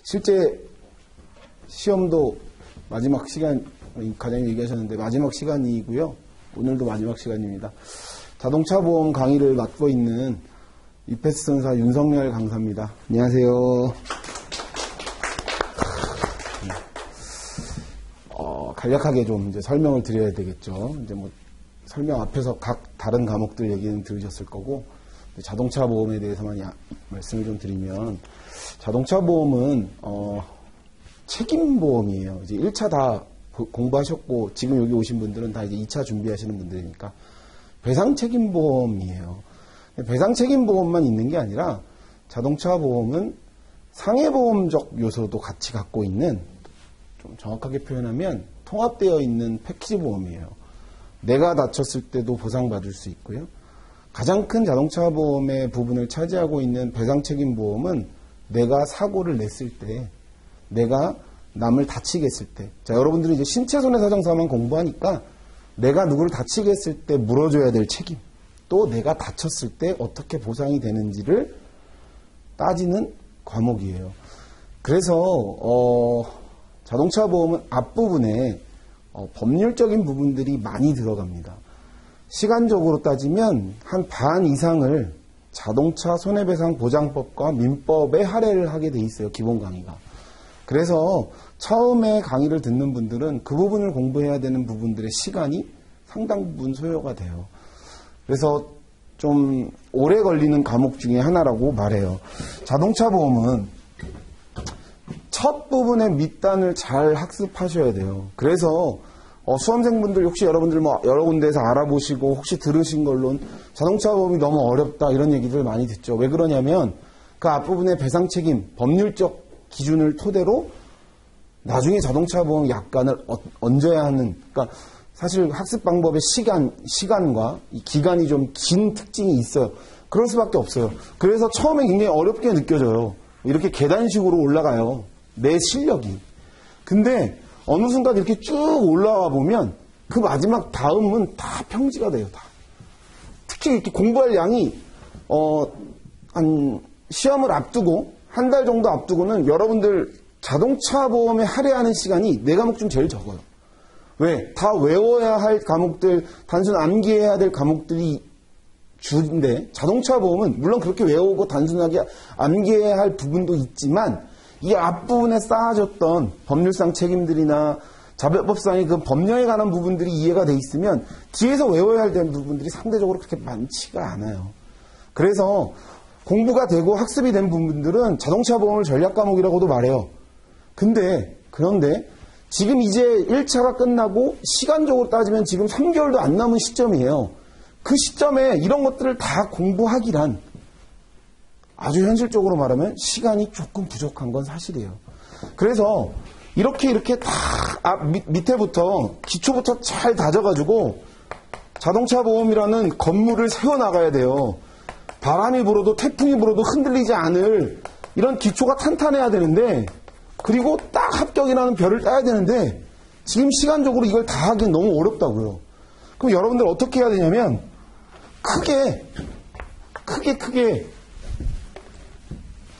실제 시험도 마지막 시간, 과장님 얘기하셨는데 마지막 시간이고요. 오늘도 마지막 시간입니다. 자동차 보험 강의를 맡고 있는 이페스 선사 윤석열 강사입니다. 안녕하세요. 간략하게 좀 이제 설명을 드려야 되겠죠. 이제 뭐 설명 앞에서 각 다른 과목들 얘기는 들으셨을 거고, 자동차 보험에 대해서만 말씀을 좀 드리면, 자동차 보험은 책임 보험이에요. 이제 1차 다 공부하셨고 지금 여기 오신 분들은 다 이제 2차 준비하시는 분들이니까 배상 책임 보험이에요. 배상 책임 보험만 있는 게 아니라 자동차 보험은 상해보험적 요소도 같이 갖고 있는, 좀 정확하게 표현하면 통합되어 있는 패키지 보험이에요. 내가 다쳤을 때도 보상받을 수 있고요. 가장 큰 자동차 보험의 부분을 차지하고 있는 배상 책임 보험은 내가 사고를 냈을 때, 내가 남을 다치게 했을 때, 자, 여러분들이 이제 신체 손해사정사만 공부하니까 내가 누구를 다치게 했을 때 물어줘야 될 책임, 또 내가 다쳤을 때 어떻게 보상이 되는지를 따지는 과목이에요. 그래서 자동차 보험은 앞부분에 법률적인 부분들이 많이 들어갑니다. 시간적으로 따지면 한 반 이상을 자동차 손해배상 보장법과 민법에 할애를 하게 돼 있어요. 기본 강의가. 그래서 처음에 강의를 듣는 분들은 그 부분을 공부해야 되는 부분들의 시간이 상당 부분 소요가 돼요. 그래서 좀 오래 걸리는 과목 중에 하나라고 말해요. 자동차 보험은 첫 부분의 밑단을 잘 학습하셔야 돼요. 그래서 수험생분들 혹시 여러분들 뭐 여러 군데에서 알아보시고 혹시 들으신 걸로는 자동차 보험이 너무 어렵다 이런 얘기들 많이 듣죠. 왜 그러냐면 그 앞부분의 배상 책임, 법률적 기준을 토대로 나중에 자동차 보험 약관을 얹어야 하는, 그러니까 사실 학습 방법의 시간과 이 기간이 좀 긴 특징이 있어요. 그럴 수밖에 없어요. 그래서 처음에 굉장히 어렵게 느껴져요. 이렇게 계단식으로 올라가요. 내 실력이. 근데 어느 순간 이렇게 쭉 올라와 보면 그 마지막 다음은 다 평지가 돼요. 다. 특히 이렇게 공부할 양이 한 시험을 앞두고 한 달 정도 앞두고는 여러분들 자동차 보험에 할애하는 시간이 네 과목 중 제일 적어요. 왜? 다 외워야 할 과목들, 단순 암기해야 될 과목들이 주인데, 자동차 보험은 물론 그렇게 외우고 단순하게 암기해야 할 부분도 있지만 이 앞부분에 쌓아졌던 법률상 책임들이나 자별법상의 그 법령에 관한 부분들이 이해가 돼 있으면 뒤에서 외워야 할 부분들이 상대적으로 그렇게 많지가 않아요. 그래서 공부가 되고 학습이 된 부분들은 자동차 보험을 전략 과목이라고도 말해요. 그런데 지금 이제 1차가 끝나고 시간적으로 따지면 지금 3개월도 안 남은 시점이에요. 그 시점에 이런 것들을 다 공부하기란 아주 현실적으로 말하면 시간이 조금 부족한 건 사실이에요. 그래서 이렇게 다 밑에부터 기초부터 잘 다져가지고 자동차 보험이라는 건물을 세워나가야 돼요. 바람이 불어도 태풍이 불어도 흔들리지 않을 이런 기초가 탄탄해야 되는데, 그리고 딱 합격이라는 별을 따야 되는데 지금 시간적으로 이걸 다 하기는 너무 어렵다고요. 그럼 여러분들 어떻게 해야 되냐면 크게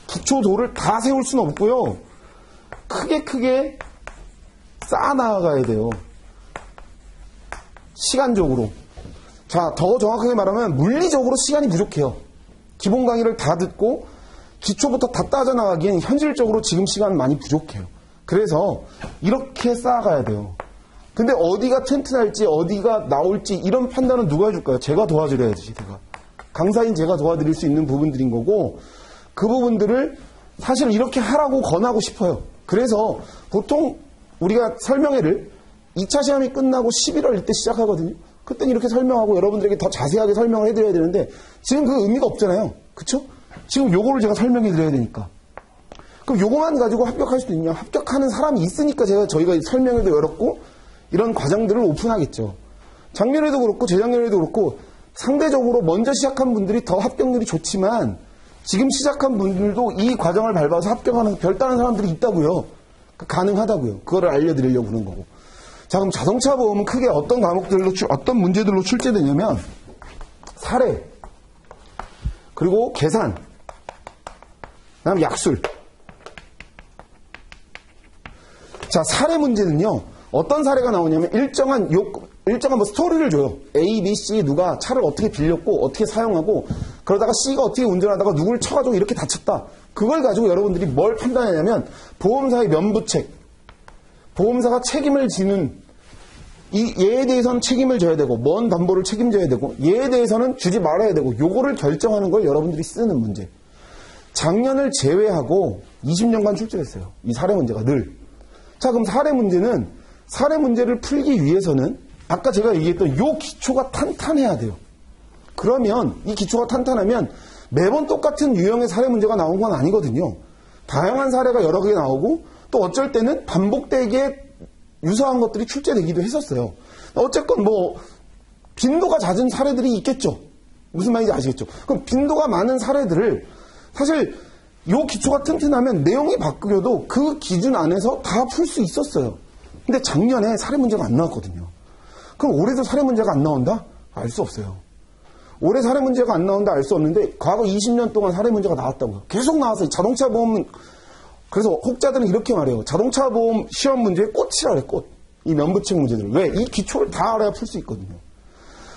기초도를 다 세울 수는 없고요. 크게 쌓아나가야 돼요. 시간적으로. 자, 더 정확하게 말하면 물리적으로 시간이 부족해요. 기본 강의를 다 듣고 기초부터 다 따져나가기엔 현실적으로 지금 시간은 많이 부족해요. 그래서 이렇게 쌓아가야 돼요. 근데 어디가 튼튼할지 어디가 나올지 이런 판단은 누가 해줄까요? 제가 도와드려야지. 강사인 제가 도와드릴 수 있는 부분들인 거고, 그 부분들을 사실 이렇게 하라고 권하고 싶어요. 그래서 보통 우리가 설명회를 2차 시험이 끝나고 11월 이때 시작하거든요. 그때는 이렇게 설명하고 여러분들에게 더 자세하게 설명을 해드려야 되는데 지금 그 의미가 없잖아요. 그쵸? 지금 요거를 제가 설명해드려야 되니까. 그럼 요거만 가지고 합격할 수도 있냐? 합격하는 사람이 있으니까 저희가 설명회도 열었고 이런 과정들을 오픈하겠죠. 작년에도 그렇고 재작년에도 그렇고 상대적으로 먼저 시작한 분들이 더 합격률이 좋지만 지금 시작한 분들도 이 과정을 밟아서 합격하는 별다른 사람들이 있다고요. 가능하다고요. 그거를 알려드리려고 그런 거고. 자, 그럼 자동차 보험은 크게 어떤 과목들로, 어떤 문제들로 출제되냐면 사례, 그리고 계산, 그다음 약술, 자, 사례 문제는요, 어떤 사례가 나오냐면 일정한 뭐 스토리를 줘요. A, B, C 누가 차를 어떻게 빌렸고 어떻게 사용하고 그러다가 C가 어떻게 운전하다가 누굴 쳐가지고 이렇게 다쳤다. 그걸 가지고 여러분들이 뭘 판단하냐면 보험사의 면부책, 보험사가 책임을 지는 얘에 대해서는 책임을 져야 되고 뭔 담보를 책임져야 되고 얘에 대해서는 주지 말아야 되고 요거를 결정하는 걸 여러분들이 쓰는 문제. 작년을 제외하고 20년간 출제했어요. 이 사례 문제가 늘. 자, 그럼 사례 문제를 풀기 위해서는 아까 제가 얘기했던 요 기초가 탄탄해야 돼요. 그러면 이 기초가 탄탄하면 매번 똑같은 유형의 사례 문제가 나온 건 아니거든요. 다양한 사례가 여러 개 나오고 또 어쩔 때는 반복되게 유사한 것들이 출제되기도 했었어요. 어쨌건 뭐 빈도가 잦은 사례들이 있겠죠. 무슨 말인지 아시겠죠? 그럼 빈도가 많은 사례들을 사실 요 기초가 튼튼하면 내용이 바뀌어도 그 기준 안에서 다 풀 수 있었어요. 근데 작년에 사례 문제가 안 나왔거든요. 그럼 올해도 사례 문제가 안 나온다? 알 수 없어요. 올해 사례 문제가 안 나온다 알 수 없는데 과거 20년 동안 사례 문제가 나왔다고요. 계속 나왔어요. 자동차 보험은 그래서 혹자들은 이렇게 말해요. 자동차 보험 시험 문제의 꽃이라 그래, 꽃. 이 면부책 문제들. 왜? 이 기초를 다 알아야 풀 수 있거든요.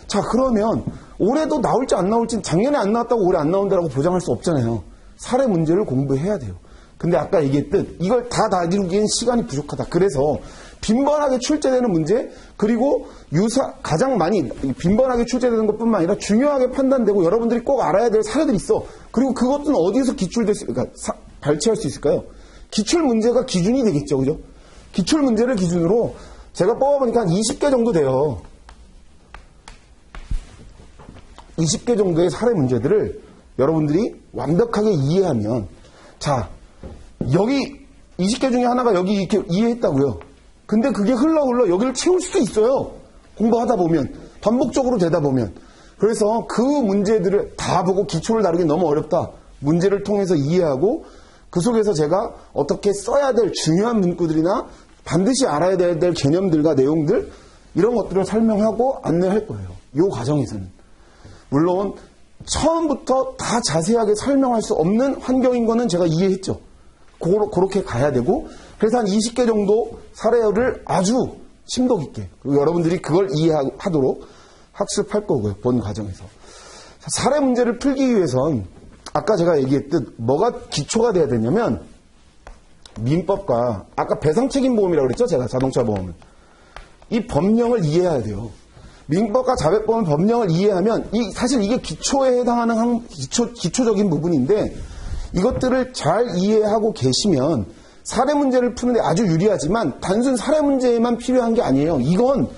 자, 그러면 올해도 나올지 안 나올지 작년에 안 나왔다고 올해 안 나온다고 보장할 수 없잖아요. 사례 문제를 공부해야 돼요. 근데 아까 얘기했듯 이걸 다 다루기엔 시간이 부족하다. 그래서 빈번하게 출제되는 문제 그리고 가장 많이 빈번하게 출제되는 것뿐만 아니라 중요하게 판단되고 여러분들이 꼭 알아야 될 사례들이 있어. 그리고 그것은 어디에서 발췌할 수 있을까요? 기출 문제가 기준이 되겠죠. 그죠? 기출 문제를 기준으로 제가 뽑아보니까 한 20개 정도 돼요. 20개 정도의 사례 문제들을 여러분들이 완벽하게 이해하면 자, 여기 20개 중에 하나가 여기 이렇게 이해했다고요. 근데 그게 흘러 여기를 채울 수도 있어요. 공부하다 보면 반복적으로 되다 보면. 그래서 그 문제들을 다 보고 기초를 다루기 너무 어렵다. 문제를 통해서 이해하고 그 속에서 제가 어떻게 써야 될 중요한 문구들이나 반드시 알아야 될 개념들과 내용들 이런 것들을 설명하고 안내할 거예요. 이 과정에서는. 물론 처음부터 다 자세하게 설명할 수 없는 환경인 거는 제가 이해했죠. 그렇게 가야 되고 그래서 한 20개 정도 사례를 아주 심도 깊게 그리고 여러분들이 그걸 이해하도록 학습할 거고요. 본 과정에서. 사례 문제를 풀기 위해선 아까 제가 얘기했듯 뭐가 기초가 돼야 되냐면 민법과 아까 배상책임보험이라고 그랬죠. 제가 자동차 보험은. 이 법령을 이해해야 돼요. 민법과 자백보험 법령을 이해하면 사실 이게 기초에 해당하는 기초적인 부분인데 이것들을 잘 이해하고 계시면 사례 문제를 푸는데 아주 유리하지만 단순 사례 문제에만 필요한 게 아니에요. 이건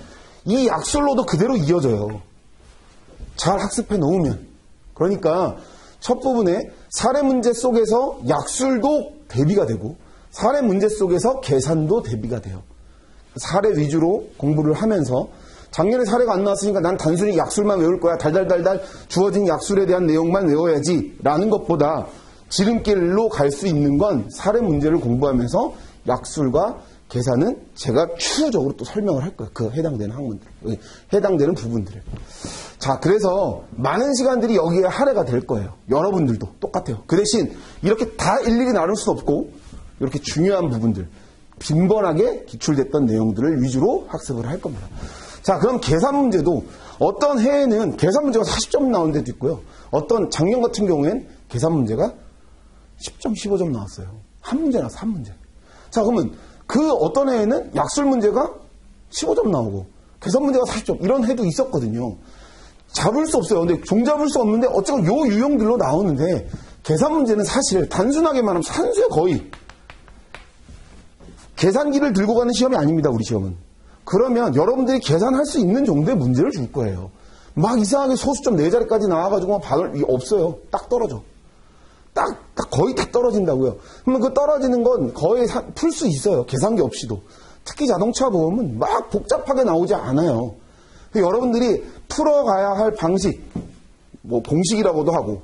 이 약술로도 그대로 이어져요. 잘 학습해 놓으면. 그러니까 첫 부분에 사례 문제 속에서 약술도 대비가 되고 사례 문제 속에서 계산도 대비가 돼요. 사례 위주로 공부를 하면서 작년에 사례가 안 나왔으니까 난 단순히 약술만 외울 거야. 달달달달 주어진 약술에 대한 내용만 외워야지 라는 것보다 지름길로 갈 수 있는 건 사례 문제를 공부하면서 약술과 계산은 제가 추후적으로 또 설명을 할 거예요. 그 해당되는 학문들, 해당되는 부분들을. 자, 그래서 많은 시간들이 여기에 할애가 될 거예요. 여러분들도 똑같아요. 그 대신 이렇게 다 일일이 나눌 수 없고 이렇게 중요한 부분들, 빈번하게 기출됐던 내용들을 위주로 학습을 할 겁니다. 자, 그럼 계산 문제도 어떤 해에는 계산 문제가 40점 나온 데도 있고요. 어떤 작년 같은 경우엔 계산 문제가 10점, 15점 나왔어요. 한 문제 나왔어, 한 문제. 자, 그러면 그 어떤 해에는 약술 문제가 15점 나오고 계산 문제가 40점 이런 해도 있었거든요. 잡을 수 없어요. 근데 종잡을 수 없는데 어쨌든 요 유형들로 나오는데 계산 문제는 사실 단순하게 말하면 산수에 거의 계산기를 들고 가는 시험이 아닙니다. 우리 시험은. 그러면 여러분들이 계산할 수 있는 정도의 문제를 줄 거예요. 막 이상하게 소수점 4자리까지 나와가지고 받을 없어요. 딱 떨어져. 딱 거의 다 떨어진다고요. 그러면 그 떨어지는 건 거의 풀 수 있어요. 계산기 없이도. 특히 자동차 보험은 막 복잡하게 나오지 않아요. 여러분들이 풀어가야 할 방식, 뭐 공식이라고도 하고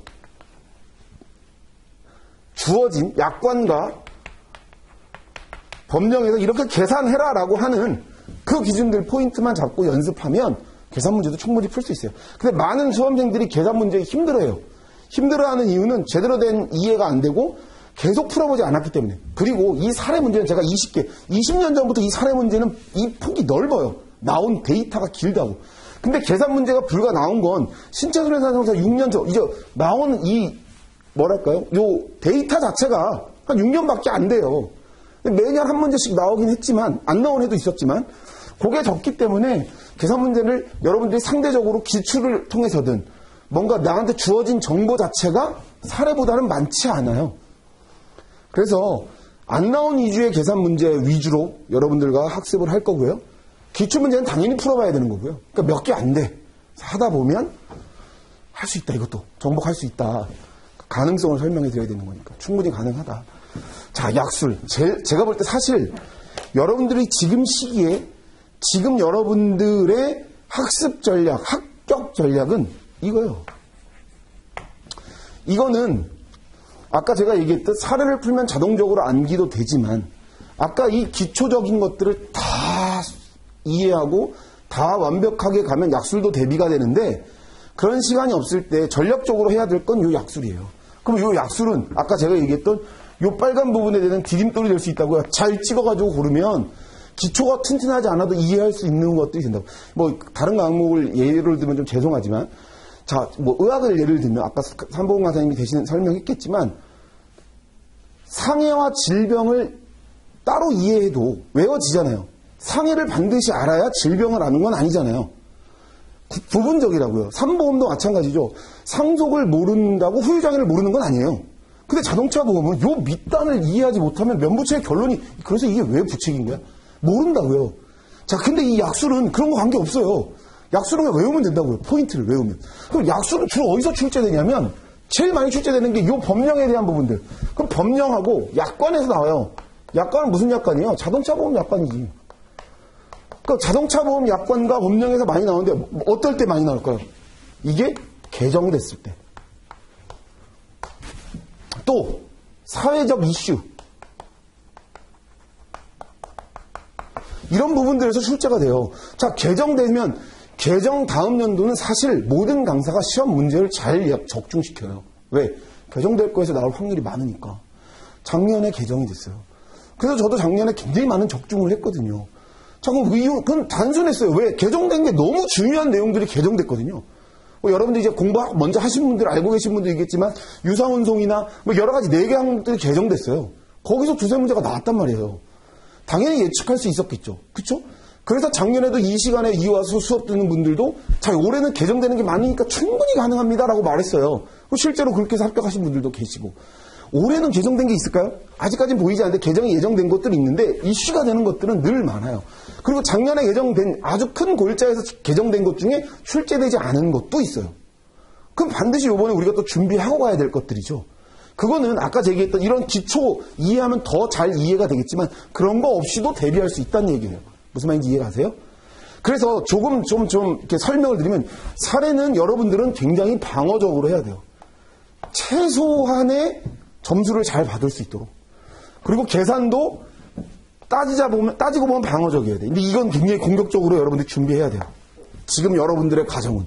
주어진 약관과 법령에서 이렇게 계산해라라고 하는 그 기준들 포인트만 잡고 연습하면 계산 문제도 충분히 풀 수 있어요. 근데 많은 수험생들이 계산 문제에 힘들어해요. 힘들어하는 이유는 제대로 된 이해가 안 되고 계속 풀어보지 않았기 때문에. 그리고 이 사례 문제는 제가 20년 전부터 이 사례 문제는 이 폭이 넓어요. 나온 데이터가 길다고. 근데 계산 문제가 불과 나온 건 신체손해배상사 6년 전, 이제 나온 이, 뭐랄까요? 요 데이터 자체가 한 6년밖에 안 돼요. 매년 한 문제씩 나오긴 했지만, 안 나온 해도 있었지만, 그게 적기 때문에 계산 문제를 여러분들이 상대적으로 기출을 통해서든 뭔가 나한테 주어진 정보 자체가 사례보다는 많지 않아요. 그래서 안 나온 위주의 계산 문제 위주로 여러분들과 학습을 할 거고요. 기출 문제는 당연히 풀어봐야 되는 거고요. 그러니까 몇 개 안 돼. 하다 보면 할 수 있다. 이것도 정복할 수 있다. 가능성을 설명해 드려야 되는 거니까 충분히 가능하다. 자, 약술. 제가 볼 때 사실 여러분들이 지금 시기에 지금 여러분들의 학습 전략, 합격 전략은 이거예요. 이거는 아까 제가 얘기했듯 사례를 풀면 자동적으로 암기도 되지만 아까 이 기초적인 것들을 다 이해하고 다 완벽하게 가면 약술도 대비가 되는데 그런 시간이 없을 때 전략적으로 해야 될 건 요 약술이에요. 그럼 요 약술은 아까 제가 얘기했던 요 빨간 부분에 대한 디딤돌이 될 수 있다고요. 잘 찍어가지고 고르면 기초가 튼튼하지 않아도 이해할 수 있는 것들이 된다고. 뭐 다른 과목을 예를 들면 좀 죄송하지만 자, 뭐 의학을 예를 들면 아까 삼보공 강사님이 대신 설명했겠지만 상해와 질병을 따로 이해해도 외워지잖아요. 상해를 반드시 알아야 질병을 아는 건 아니잖아요. 부분적이라고요. 삼보험도 마찬가지죠. 상속을 모른다고 후유장애를 모르는 건 아니에요. 근데 자동차 보험은 요 밑단을 이해하지 못하면 면부책의 결론이 그래서 이게 왜 부책인 거야? 모른다고요. 자, 근데 이 약술은 그런 거 관계없어요. 약술은 그냥 외우면 된다고요. 포인트를 외우면. 그럼 약술은 주로 어디서 출제되냐면 제일 많이 출제되는 게 요 법령에 대한 부분들. 그럼 법령하고 약관에서 나와요. 약관은 무슨 약관이에요? 자동차 보험 약관이지. 그러니까 자동차 보험 약관과 법령에서 많이 나오는데 어떨 때 많이 나올까요? 이게 개정됐을 때. 또 사회적 이슈. 이런 부분들에서 출제가 돼요. 자, 개정되면 개정 다음 연도는 사실 모든 강사가 시험 문제를 잘 적중시켜요. 왜? 개정될 거에서 나올 확률이 많으니까. 작년에 개정이 됐어요. 그래서 저도 작년에 굉장히 많은 적중을 했거든요. 자, 그건 단순했어요. 왜? 개정된 게 너무 중요한 내용들이 개정됐거든요. 뭐 여러분들 이제 공부 먼저 하신 분들, 알고 계신 분도 있겠지만, 유사운송이나 뭐 여러 가지 4개 항목들이 개정됐어요. 거기서 두세 문제가 나왔단 말이에요. 당연히 예측할 수 있었겠죠. 그쵸? 그래서 작년에도 이 시간에 이와서 수업 듣는 분들도, 자, 올해는 개정되는 게 많으니까 충분히 가능합니다라고 말했어요. 실제로 그렇게 해서 합격하신 분들도 계시고. 올해는 개정된 게 있을까요? 아직까지는 보이지 않는데 개정이 예정된 것들이 있는데 이슈가 되는 것들은 늘 많아요. 그리고 작년에 개정된 아주 큰 골자에서 개정된 것 중에 출제되지 않은 것도 있어요. 그럼 반드시 이번에 우리가 또 준비하고 가야 될 것들이죠. 그거는 아까 제기했던 이런 기초 이해하면 더 잘 이해가 되겠지만 그런 거 없이도 대비할 수 있다는 얘기예요. 무슨 말인지 이해가세요? 그래서 조금 좀 이렇게 설명을 드리면 사례는 여러분들은 굉장히 방어적으로 해야 돼요. 최소한의 점수를 잘 받을 수 있도록. 그리고 계산도 따지고 보면 방어적이어야 돼. 근데 이건 굉장히 공격적으로 여러분들이 준비해야 돼요. 지금 여러분들의 과정은.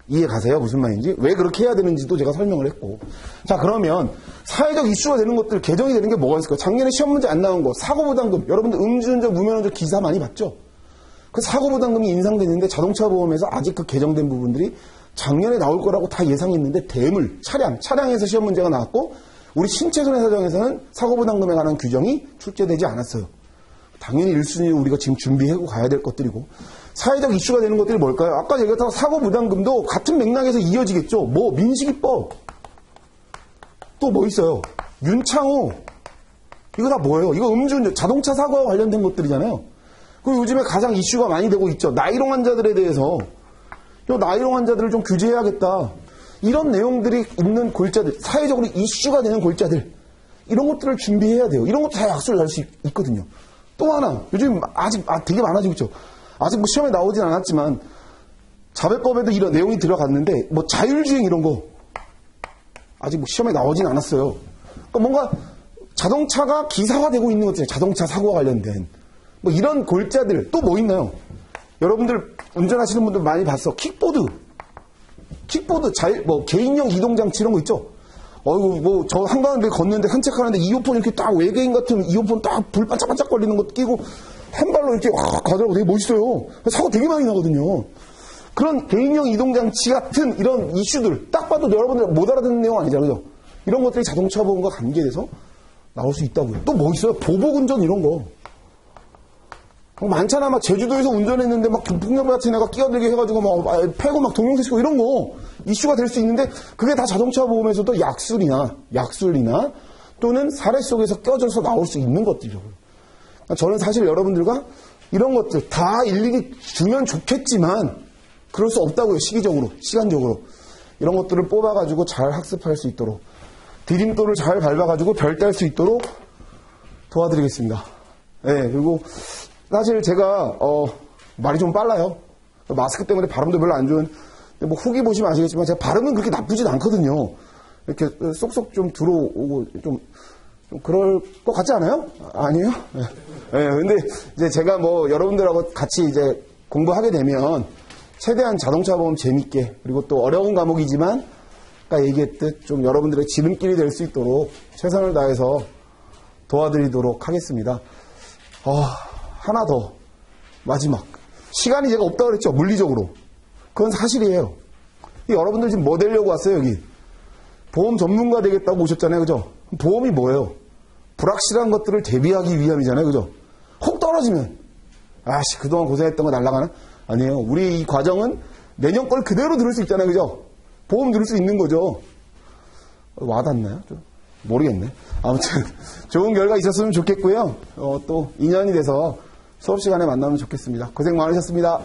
이해 가세요? 무슨 말인지? 왜 그렇게 해야 되는지도 제가 설명을 했고. 자, 그러면 사회적 이슈가 되는 것들, 개정이 되는 게 뭐가 있을까요? 작년에 시험 문제 안 나온 거, 사고부담금. 여러분들 음주운전, 무면허운전 기사 많이 봤죠? 그 사고부담금이 인상됐는데 자동차 보험에서 아직 그 개정된 부분들이 작년에 나올 거라고 다 예상했는데 대물, 차량에서 시험 문제가 나왔고 우리 신체손해사정에서는 사고부담금에 관한 규정이 출제되지 않았어요. 당연히 1순위로 우리가 지금 준비하고 가야 될 것들이고 사회적 이슈가 되는 것들이 뭘까요? 아까 얘기했던 사고부담금도 같은 맥락에서 이어지겠죠. 뭐 민식이법 또 뭐 있어요? 윤창호 이거 다 뭐예요? 이거 음주운전 자동차 사고와 관련된 것들이잖아요. 그리고 요즘에 가장 이슈가 많이 되고 있죠. 나이롱 환자들에 대해서 이 나이롱 환자들을 좀 규제해야겠다. 이런 내용들이 있는 골자들, 사회적으로 이슈가 되는 골자들, 이런 것들을 준비해야 돼요. 이런 것도 다 약속을 할 수 있거든요. 또 하나, 요즘 아직 되게 많아지고 있죠. 아직 뭐 시험에 나오진 않았지만, 자배법에도 이런 내용이 들어갔는데, 뭐 자율주행 이런 거, 아직 뭐 시험에 나오진 않았어요. 그러니까 뭔가 자동차가 기사화되고 있는 것들, 자동차 사고와 관련된, 뭐 이런 골자들, 또 뭐 있나요? 여러분들 운전하시는 분들 많이 봤어. 킥보드, 뭐 개인용 이동장치 이런 거 있죠? 어이구, 뭐, 저 한가운데 걷는데 산책하는데 이어폰 이렇게 딱 외계인 같은 이어폰 딱 불 반짝반짝 거리는 거 끼고 한 발로 이렇게 확 가더라고 되게 멋있어요. 사고 되게 많이 나거든요. 그런 개인형 이동장치 같은 이런 이슈들, 딱 봐도 여러분들 못 알아듣는 내용 아니잖아요. 그죠? 이런 것들이 자동차 보험과 관계돼서 나올 수 있다고요. 또 뭐 있어요? 보복운전 이런 거. 많잖아. 막 제주도에서 운전했는데 막 폭력 같은 애가 끼어들게 해가지고 막 패고 막 동영상 찍고 이런 거 이슈가 될 수 있는데 그게 다 자동차 보험에서도 약술이나 또는 사례 속에서 껴져서 나올 수 있는 것들이죠. 저는 사실 여러분들과 이런 것들 다 일일이 주면 좋겠지만 그럴 수 없다고요. 시간적으로. 이런 것들을 뽑아가지고 잘 학습할 수 있도록 디딤돌을 잘 밟아가지고 별 딸 수 있도록 도와드리겠습니다. 네, 그리고 사실 제가 말이 좀 빨라요. 마스크 때문에 발음도 별로 안 좋은. 뭐 후기 보시면 아시겠지만 제가 발음은 그렇게 나쁘진 않거든요. 이렇게 쏙쏙 좀 들어오고 좀 그럴 것 같지 않아요? 아니에요? 네. 네, 근데 이제 제가 뭐 여러분들하고 같이 이제 공부하게 되면 최대한 자동차 보험 재밌게 그리고 또 어려운 과목이지만 아까 얘기했듯 좀 여러분들의 지름길이 될 수 있도록 최선을 다해서 도와드리도록 하겠습니다. 하나 더 마지막 시간이 제가 없다고 그랬죠. 물리적으로 그건 사실이에요. 여러분들 지금 뭐 되려고 왔어요? 여기 보험 전문가 되겠다고 오셨잖아요. 그죠? 보험이 뭐예요? 불확실한 것들을 대비하기 위함이잖아요. 그죠? 혹 떨어지면 그동안 고생했던 거 날아가나? 아니에요. 우리 이 과정은 내년 걸 그대로 들을 수 있잖아요. 그죠? 보험 들을 수 있는 거죠. 와닿나요? 좀 모르겠네. 아무튼 좋은 결과 있었으면 좋겠고요. 또 인연이 돼서 수업 시간에 만나면 좋겠습니다. 고생 많으셨습니다.